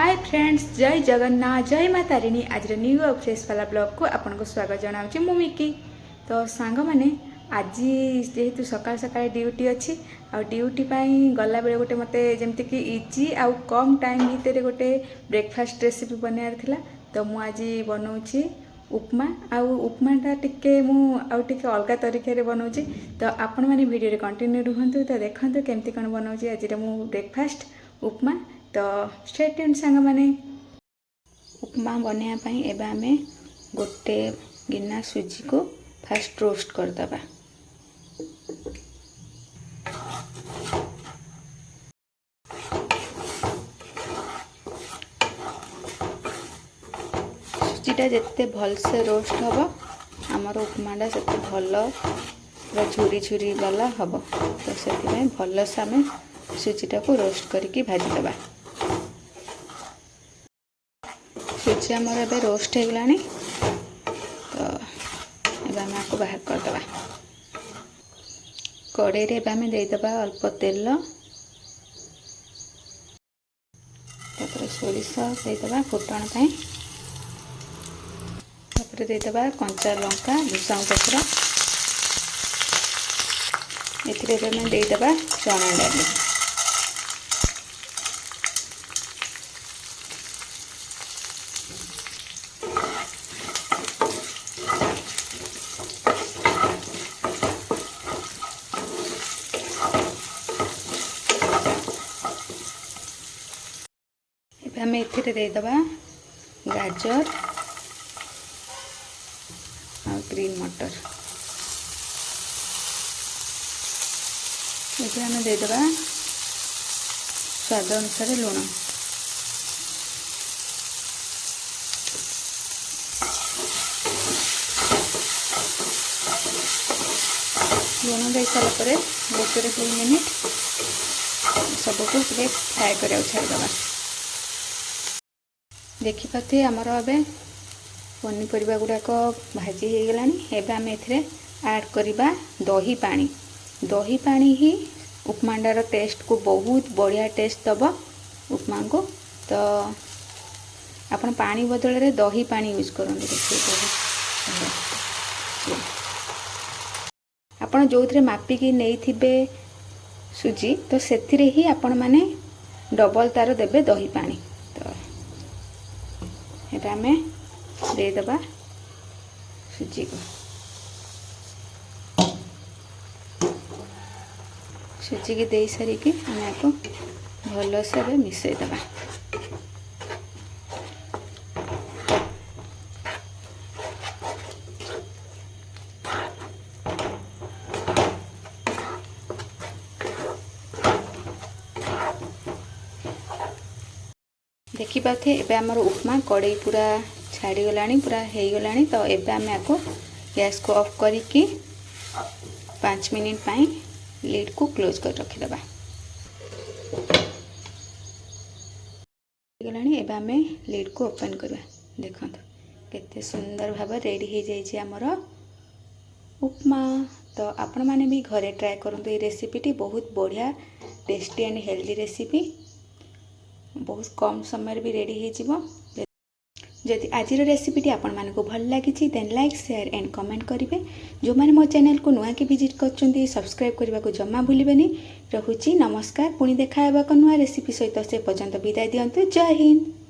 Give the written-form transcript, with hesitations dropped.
Hi friends, जय जगन्नाथ, जय माता तारिणी। आज न्यू और फ्रेश वाला ब्लॉग को आपन को स्वागत जनाऊँ मु मिकी। तो सांग मैंने आज जेहेतु सकाल सकाल ड्यूटी अच्छी आ ड्यूटी गला बेले गोटे मत जमती कि इजी आउ कम टाइम भितर गोटे ब्रेकफास्ट रेसिपी बनार थिला। तो मु आज बनाऊँगी उपमा। उपमाटा टिके मुझे अलग तरीके बनाऊँगी। तो आपण मैंने वीडियो कंटिन्यू रुहतु। तो देखो केमती कौन बनाऊँगी आज मु ब्रेकफास्ट उपमा। तो स्टे ट्यून सांग मैंने उपमा बनायापाई एबे आमे गोटे गिना सुजी को फास्ट रोस्ट करदबा। सुजीटा जिते भल से रोस्ट हम आमर उपमाटा से भल पूरा झुरी झुरी वाला हम। तो से भल से आम सुजीटा को रोस्ट करके भाजीदबा। सुजी आमर एबे रोस्ट हो गलानी। तो एबे आम आपको बाहर करदबा। कड़े रे एबे आम देदबा अल्प तेल, तापर सोरिष देदबा फुटण पाई, तापर देदबा कंचा लंका भूसांग पत्र, एथिरे एबे आम देदबा चना डाली। आम एथिरे देदबा गाजर और ग्रीन मटर। ये आम देदबा स्वाद अनुसार लुण। लुण दे सारा पर गोटे 2 मिनिट सबको फ्राए कर छाड़ीदबा। देखिपे आमर ए पनीपरिया गुड़ाक भाजी हो गलानी। एबे आम एथिरे ऐड करिबा दही पानी। दही पानी ही उपमाटार टेस्ट को बहुत बढ़िया टेस्ट दब उपमा को। तो आपण पानी बदल रे दही पानी यूज करते। आपण जो थे मापिकी नहीं थिबे सुजी, तो सेथिरे ही आपण माने डबल तार देबे दही पानी। तो एटा में देदबा सुजी को। सुजी की दे सारिकी आम आपको भल से मिसईदबा। देखिपे एबे आमर उपमा कड़े पूरा छाड़ी गलानी, पूरा हो गलानी। तो एबे आम आपको गैस को ऑफ करके 5 मिनिट पाई लिड को क्लोज कर रखीदबा। गलानी एबे आम लिड को ओपन करवा। देखो केते सुंदर भाव रेडी हो जाइए आमर उपमा। तो आपण माने भी घरे ट्राए करंतु। ये रेसिपीटी बहुत बढ़िया टेस्टी एंड हेल्दी रेसिपी, बहुत कम समय भी रेडी हो। जदि आज रेसिपीटी आपण मानक भल लगी then like share and comment करेंगे। जो मैंने मो चैनल को नुआ के विजिट कर सब्सक्राइब करने को जमा भूलिबेनी। रहुची नमस्कार। पुणी देखा नुआ रेसिपी सहित से पर्यंत विदाय दियंतु। जय हिंद।